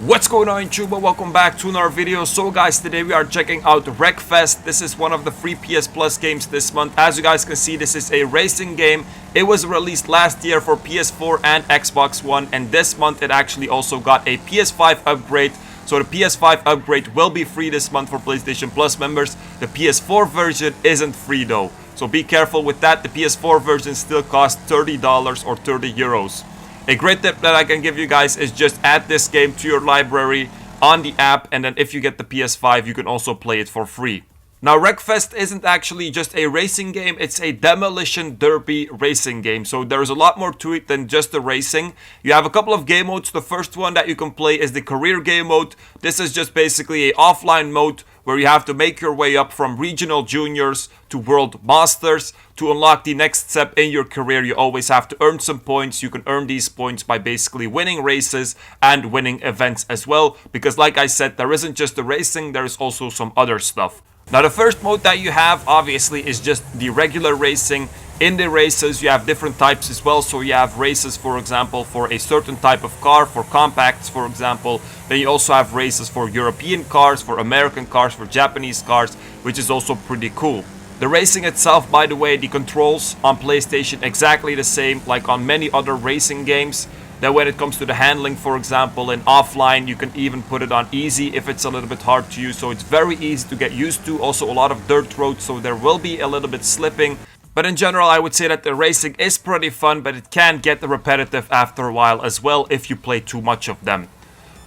What's going on YouTube? Welcome back to another video. So guys, today we are checking out Wreckfest. This is one of the free PS Plus games this month. As you guys can see, this is a racing game. It was released last year for PS4 and Xbox One, and this month it actually also got a PS5 upgrade. So the PS5 upgrade will be free this month for PlayStation Plus members. The PS4 version isn't free though, so be careful with that. The PS4 version still costs $30 or 30 euros. A great tip that I can give you guys is just add this game to your library on the app, and then if you get the PS5 you can also play it for free. Now Wreckfest isn't actually just a racing game, it's a demolition derby racing game. So there's a lot more to it than just the racing. You have a couple of game modes. The first one that you can play is the career game mode. This is just basically a offline mode where you have to make your way up from regional juniors to world masters. To unlock the next step in your career, you always have to earn some points. You can earn these points by basically winning races and winning events as well, because like I said, there isn't just the racing, there is also some other stuff. Now the first mode that you have obviously is just the regular racing. In the races you have different types as well, so you have races, for example, for a certain type of car, for compacts for example. Then you also have races for European cars, for American cars, for Japanese cars, which is also pretty cool. The racing itself, by the way, the controls on PlayStation exactly the same like on many other racing games. Then when it comes to the handling, for example, in offline, you can even put it on easy if it's a little bit hard to use. So it's very easy to get used to. Also a lot of dirt roads, so there will be a little bit slipping. But in general, I would say that the racing is pretty fun, but it can get repetitive after a while as well if you play too much of them.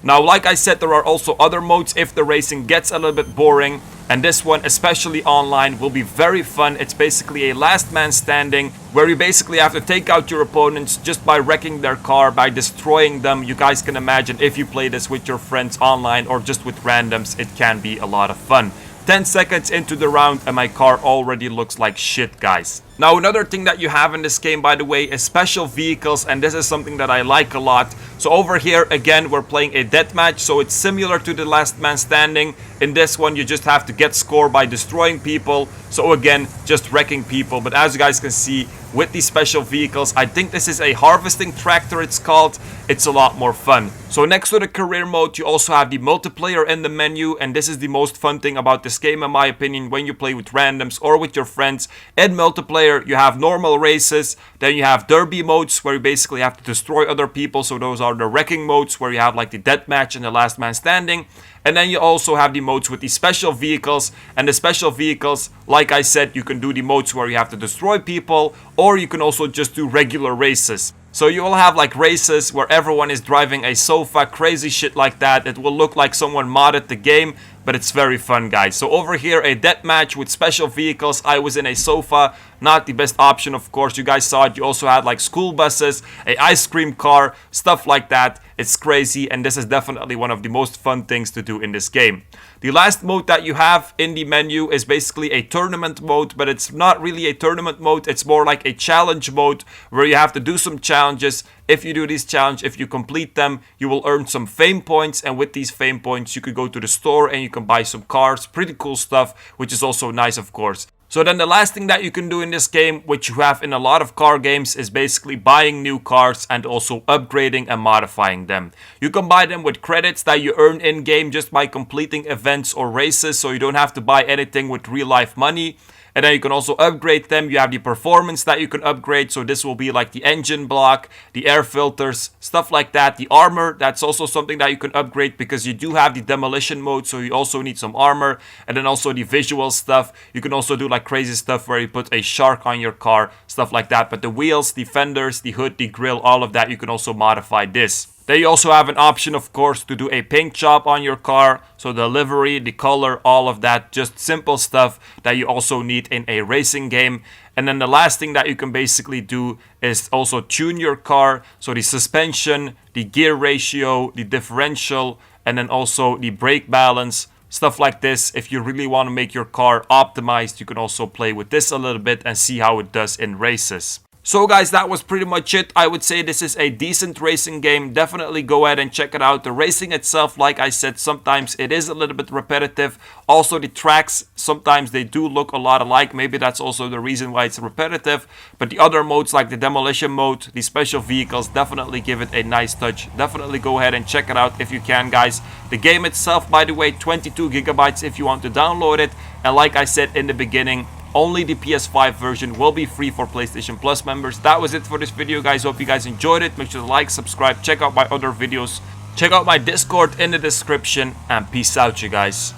Now, like I said, there are also other modes if the racing gets a little bit boring. And this one, especially online, will be very fun. It's basically a last man standing, where you basically have to take out your opponents just by wrecking their car, by destroying them. You guys can imagine if you play this with your friends online or just with randoms, it can be a lot of fun. 10 seconds into the round and my car already looks like shit, guys. Now another thing that you have in this game, by the way, is special vehicles, and this is something that I like a lot. So over here again we're playing a deathmatch, so it's similar to the last man standing. In this one you just have to get score by destroying people, so again just wrecking people. But as you guys can see with these special vehicles, I think this is a harvesting tractor it's called, it's a lot more fun. So next to the career mode you also have the multiplayer in the menu, and this is the most fun thing about this game in my opinion when you play with randoms or with your friends. In multiplayer you have normal races, then you have derby modes where you basically have to destroy other people, so those are the wrecking modes where you have like the deathmatch and the last man standing. And then you also have the modes with the special vehicles, and the special vehicles, like I said, you can do the modes where you have to destroy people, or you can also just do regular races. So you will have like races where everyone is driving a sofa, crazy shit like that. It will look like someone modded the game, but it's very fun, guys. So over here, a deathmatch with special vehicles. I was in a sofa, not the best option, of course. You guys saw it. You also had like school buses, a ice cream car, stuff like that. It's crazy, and this is definitely one of the most fun things to do in this game. The last mode that you have in the menu is basically a tournament mode, but it's not really a tournament mode. It's more like a challenge mode where you have to do some challenges. If you do this challenge, if you complete them, you will earn some fame points, and with these fame points you could go to the store and you can buy some cars. Pretty cool stuff, which is also nice, of course. So then the last thing that you can do in this game, which you have in a lot of car games, is basically buying new cars and also upgrading and modifying them. You can buy them with credits that you earn in game just by completing events or races, so you don't have to buy anything with real life money. And then you can also upgrade them. You have the performance that you can upgrade. So this will be like the engine block, the air filters, stuff like that. The armor, that's also something that you can upgrade because you do have the demolition mode. So you also need some armor. And then also the visual stuff. You can also do like crazy stuff where you put a shark on your car, stuff like that. But the wheels, the fenders, the hood, the grill, all of that, you can also modify this. Then you also have an option, of course, to do a paint job on your car. So the livery, the color, all of that, just simple stuff that you also need in a racing game. And then the last thing that you can basically do is also tune your car. So the suspension, the gear ratio, the differential, and then also the brake balance, stuff like this. If you really want to make your car optimized, you can also play with this a little bit and see how it does in races. So guys, that was pretty much it. I would say this is a decent racing game. Definitely go ahead and check it out. The racing itself, like I said, sometimes it is a little bit repetitive. Also the tracks, sometimes they do look a lot alike. Maybe that's also the reason why it's repetitive. But the other modes like the demolition mode, the special vehicles, definitely give it a nice touch. Definitely go ahead and check it out if you can, guys. The game itself, by the way, 22 gigabytes if you want to download it. And like I said in the beginning, only the PS5 version will be free for PlayStation Plus members. That was it for this video, guys. Hope you guys enjoyed it. Make sure to like, subscribe, check out my other videos. Check out my Discord in the description. And peace out, you guys.